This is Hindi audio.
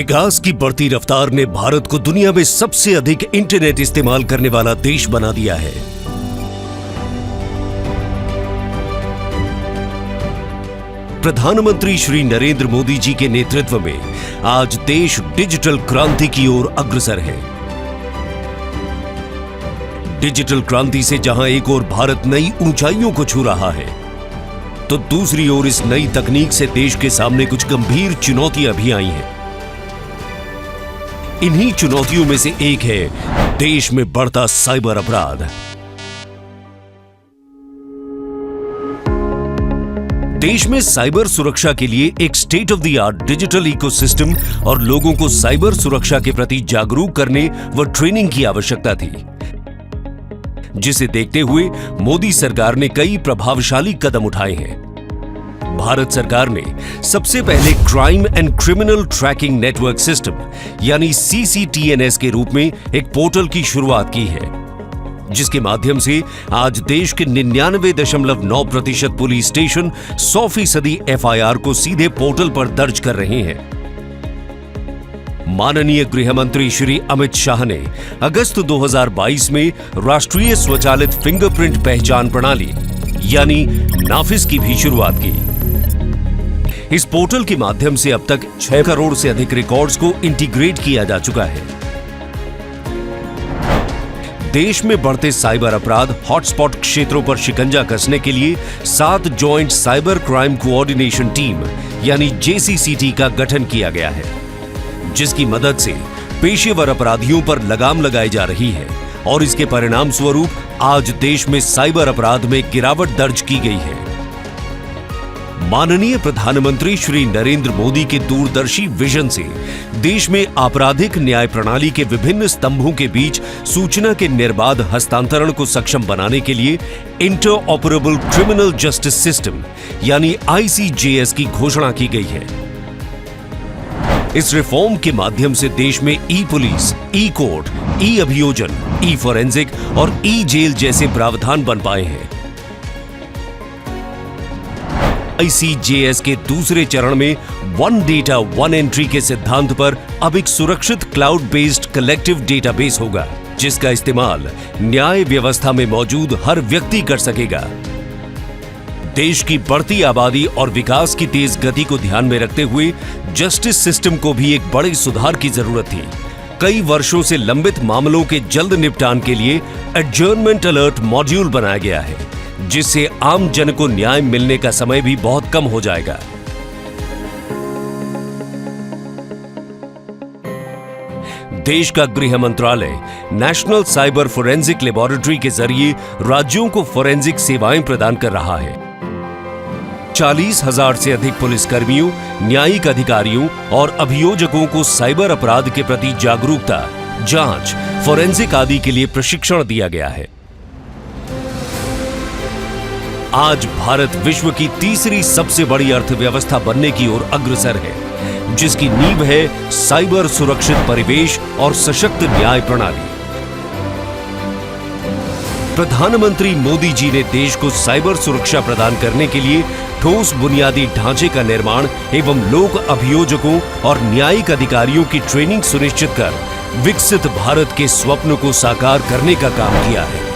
विकास की बढ़ती रफ्तार ने भारत को दुनिया में सबसे अधिक इंटरनेट इस्तेमाल करने वाला देश बना दिया है। प्रधानमंत्री श्री नरेंद्र मोदी जी के नेतृत्व में आज देश डिजिटल क्रांति की ओर अग्रसर है। डिजिटल क्रांति से जहां एक ओर भारत नई ऊंचाइयों को छू रहा है, तो दूसरी ओर इस नई तकनीक से देश के सामने कुछ गंभीर चुनौतियां भी आई हैं। इन्हीं चुनौतियों में से एक है देश में बढ़ता साइबर अपराध। देश में साइबर सुरक्षा के लिए एक state of the art digital ecosystem और लोगों को साइबर सुरक्षा के प्रति जागरूक करने व ट्रेनिंग की आवश्यकता थी, जिसे देखते हुए मोदी सरकार ने कई प्रभावशाली कदम उठाए हैं। भारत सरकार ने सबसे पहले crime and criminal tracking network system यानी CCTNS के रूप में एक पोर्टल की शुरुआत की है, जिसके माध्यम से आज देश के 99.9% पुलिस स्टेशन 100% FIR को सीधे पोर्टल पर दर्ज कर रहे हैं। माननीय गृह मंत्री श्री अमित शाह ने अगस्त 2022 में राष्ट्रीय स्वचालित फिंगरप्रिंट पहचान प्रणाली यानी नाफिस की भी शुरुआत की। इस पोर्टल के माध्यम से अब तक 6 करोड़ से अधिक रिकॉर्ड्स को इंटीग्रेट किया जा चुका है। देश में बढ़ते साइबर अपराध हॉटस्पॉट क्षेत्रों पर शिकंजा कसने के लिए 7 joint cyber crime coordination team यानी JCCT का गठन किया गया है, जिसकी मदद से पेशेवर अपराधियों पर लगाम लगाई जा रही है और इसके परिणाम स्वरूप आज देश में साइबर अपराध में गिरावट दर्ज की गई है। माननीय प्रधानमंत्री श्री नरेंद्र मोदी के दूरदर्शी विजन से देश में आपराधिक न्याय प्रणाली के विभिन्न स्तंभों के बीच सूचना के निर्बाध हस्तांतरण को सक्षम बनाने के लिए इंटरऑपरेबल क्रिमिनल जस्टिस सिस्टम यानी ICJS की घोषणा की गई है। इस रिफॉर्म के माध्यम से देश में ई-पुलिस, ई-कोर्ट, ई-अभियोजन, ई-फॉरेंसिक और ई-जेल जैसे प्रावधान बन पाए हैं। ICJS के दूसरे चरण में वन डेटा वन एंट्री के सिद्धांत पर अब एक सुरक्षित क्लाउड बेस्ड कलेक्टिव डेटाबेस होगा, जिसका इस्तेमाल न्याय व्यवस्था में मौजूद हर व्यक्ति कर सकेगा। देश की बढ़ती आबादी और विकास की तेज गति को ध्यान में रखते हुए जस्टिस सिस्टम को भी एक बड़े सुधार की जरूरत थी। कई वर्षों से लंबित मामलों के जल्द निपटान के लिए एडजर्नमेंट अलर्ट मॉड्यूल बनाया गया है, जिससे आम जन को न्याय मिलने का समय भी बहुत कम हो जाएगा। देश का गृह मंत्रालय नेशनल साइबर फोरेंसिक लेबोरेटरी के जरिए राज्यों को फोरेंसिक सेवाएं प्रदान कर रहा है। 40,000 से अधिक पुलिसकर्मियों, न्यायिक अधिकारियों और अभियोजकों को साइबर अपराध के प्रति जागरूकता, जांच, फोरेंसिक आदि के लिए प्रशिक्षण दिया गया है। आज भारत विश्व की तीसरी सबसे बड़ी अर्थव्यवस्था बनने की ओर अग्रसर है, जिसकी नींव है साइबर सुरक्षित परिवेश और सशक्त न्याय प्रणाली। प्रधानमंत्री मोदी जी ने देश को साइबर सुरक्षा प्रदान करने के लिए ठोस बुनियादी ढांचे का निर्माण एवं लोक अभियोजकों और न्यायिक अधिकारियों की ट्रेनिंग सुनिश्चित कर विकसित भारत के स्वप्न को साकार करने का काम किया है।